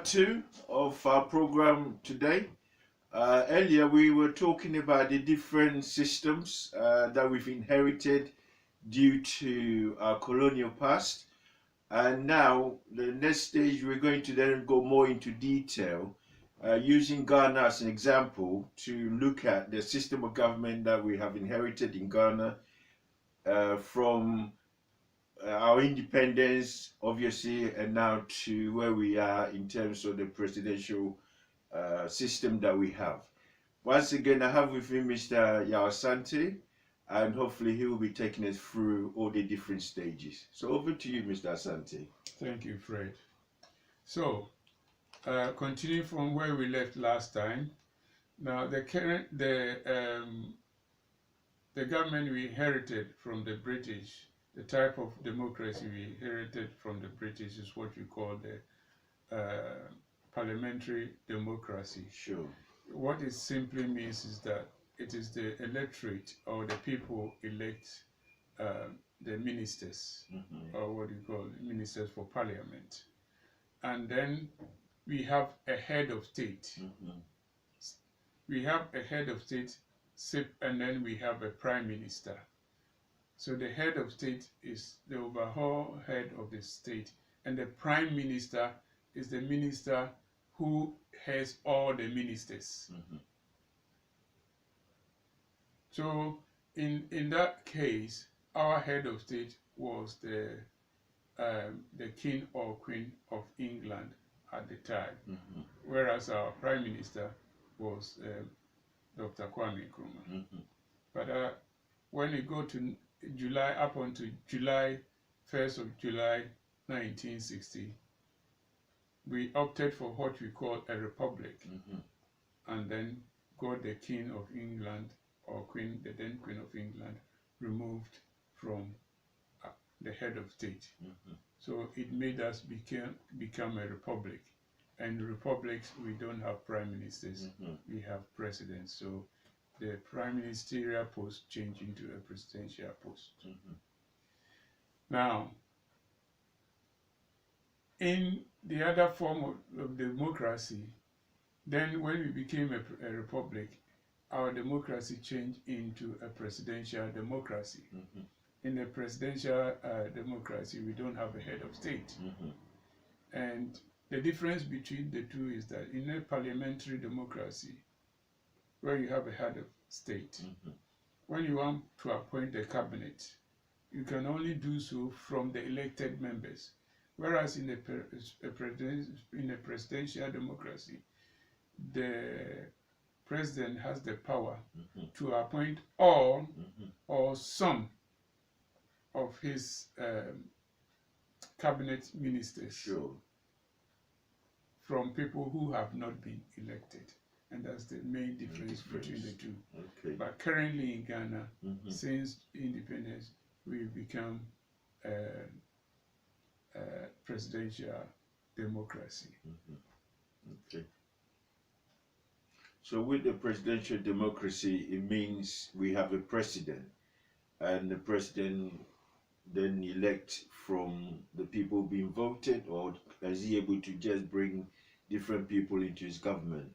two of our program today. Earlier, we were talking about the different systems that we've inherited due to our colonial past. And now, the next stage, we're going to then go more into detail using Ghana as an example to look at the system of government that we have inherited in Ghana from our independence, obviously, and now to where we are in terms of the presidential system that we have. Once again, I have with me Mr. Asante, and hopefully he will be taking us through all the different stages. So over to you, Mr. Asante. Thank you, Fred. So, continuing from where we left last time, now the government we inherited from the British, the type of democracy we inherited from the British is what we call the parliamentary democracy. Sure. What it simply means is that it is the electorate or the people elect the ministers, or what you call ministers for parliament. And then we have a head of state. We have a head of state, and then we have a prime minister. So the head of state is the overall head of the state, and the prime minister is the minister who has all the ministers. So in that case, our head of state was the king or queen of England at the time, whereas our prime minister was Dr. Kwame Nkrumah. But when you go to July, up until July 1st of July 1960, we opted for what we call a republic, and then got the king of England or queen, the then queen of England, removed from the head of state. So it made us become a republic. And republics, we don't have prime ministers, we have presidents. So the prime ministerial post changed into a presidential post. Now, in the other form of democracy, then when we became a republic, our democracy changed into a presidential democracy. In a presidential democracy, we don't have a head of state. And the difference between the two is that in a parliamentary democracy, where you have a head of state, when you want to appoint a cabinet, you can only do so from the elected members. Whereas in a presidential democracy, the president has the power to appoint all or some of his cabinet ministers from people who have not been elected. And that's the main difference between the two. But currently in Ghana, since independence, we've become presidential democracy. So with the presidential democracy, it means we have a president, and the president then elect from the people being voted, or is he able to just bring different people into his government?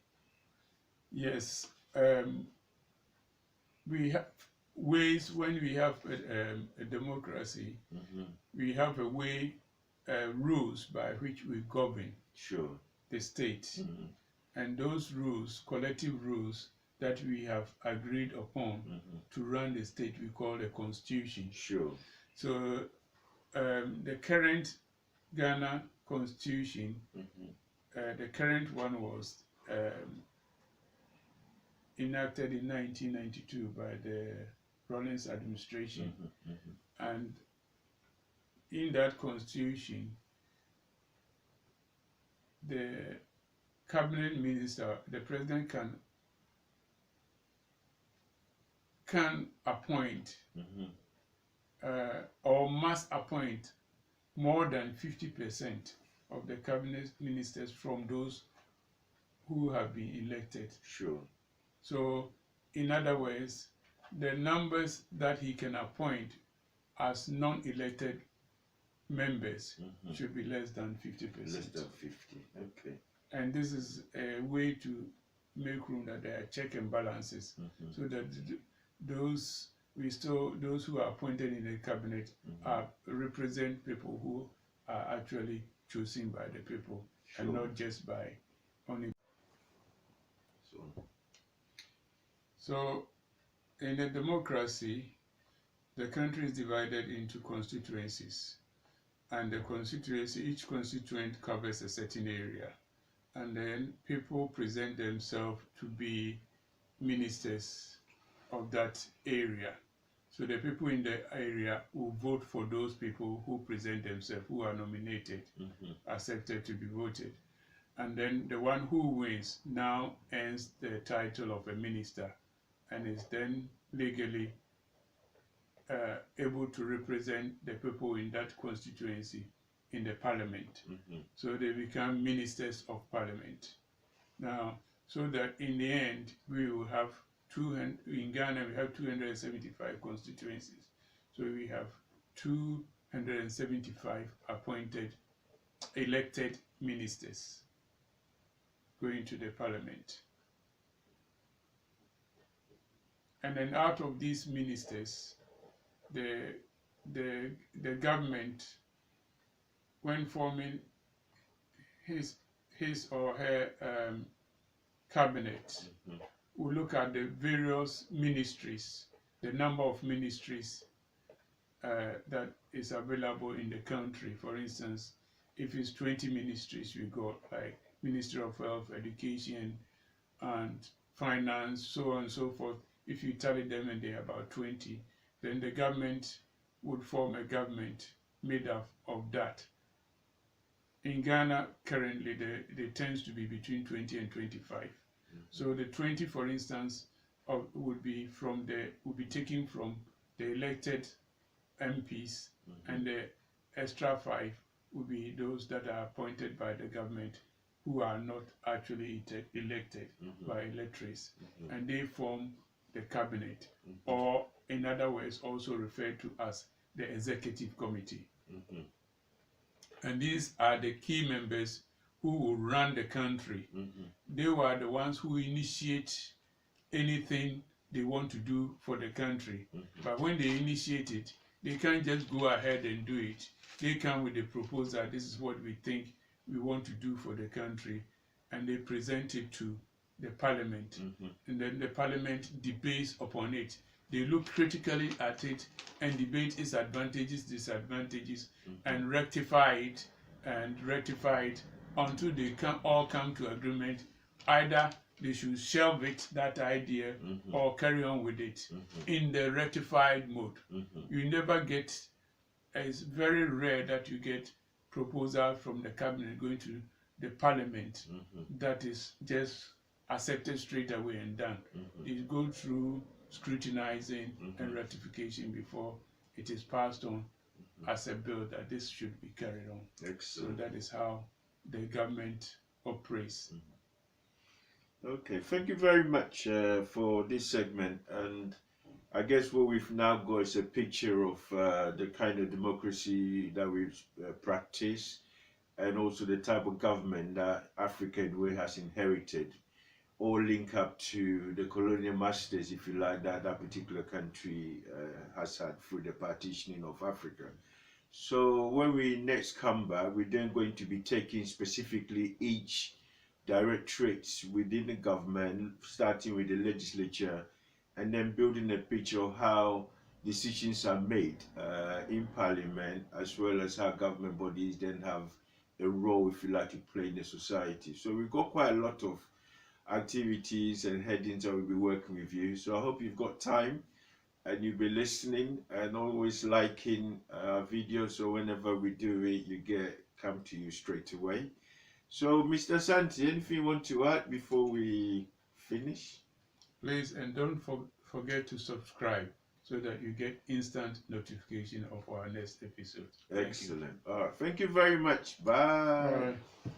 Yes, we have ways when we have a democracy. We have a way, rules by which we govern the state. And those rules, collective rules that we have agreed upon to run the state, we call a constitution. So the current Ghana constitution, the current one was enacted in 1992 by the Rawlings administration. And in that constitution, the cabinet minister, the president can appoint or must appoint more than 50% of the cabinet ministers from those who have been elected. So, in other words, the numbers that he can appoint as non-elected members should be less than 50%. Less than 50, okay. and this is a way to make room that there are check and balances, so that those who are appointed in the cabinet represent people who are actually chosen by the people, and not just by only. So in a democracy, the country is divided into constituencies, and each constituent covers a certain area, and then people present themselves to be ministers of that area. So the people in the area will vote for those people who present themselves, who are nominated, accepted to be voted. And then the one who wins now earns the title of a minister, and is then legally able to represent the people in that constituency in the parliament. So they become ministers of parliament. Now, so that in the end, we will have in Ghana, we have 275 constituencies. So we have 275 elected ministers going to the parliament. And then out of these ministers, the government, when forming his or her cabinet, will look at the various ministries, the number of ministries that is available in the country. For instance, if it's 20 ministries, we got like Ministry of Health, Education, and Finance, so on and so forth. If you tally them and they're about 20, then the government would form a government made up of that. In Ghana, currently, there tends to be between 20 and 25. So the 20, for instance, would be taken from the elected MPs, and the extra 5 would be those that are appointed by the government who are not actually elected by electors, and they form the cabinet, or in other words, also referred to as the executive committee. And these are the key members who will run the country. They were the ones who initiate anything they want to do for the country. But when they initiate it, they can't just go ahead and do it. They come with a proposal, this is what we think we want to do for the country, and they present it to the parliament. And then the parliament debates upon it. They look critically at it and debate its advantages, disadvantages, and rectify it until they all come to agreement. Either they should shelve it, that idea, or carry on with it in the rectified mode. You never get, it's very rare that you get proposal from the cabinet going to the parliament that is just accepted straight away and done. It goes through scrutinizing and ratification before it is passed on as a bill that this should be carried on. Excellent. So that is how the government operates. Okay, thank you very much for this segment. And I guess what we've now got is a picture of the kind of democracy that we practice, and also the type of government that African way has inherited, all link up to the colonial masters, if you like, that particular country has had through the partitioning of Africa. So when we next come back, we're then going to be taking specifically each directorates within the government, starting with the legislature, and then building a picture of how decisions are made in parliament, as well as how government bodies then have a role, if you like, to play in the society. So we've got quite a lot of activities and headings that we'll be working with you. So I hope you've got time and you'll be listening and always liking videos, so whenever we do it, come to you straight away. So Mr. Santi, anything you want to add before we finish? Please, and don't forget to subscribe so that you get instant notification of our next episode. Excellent. All right. Thank you very much. Bye. Bye.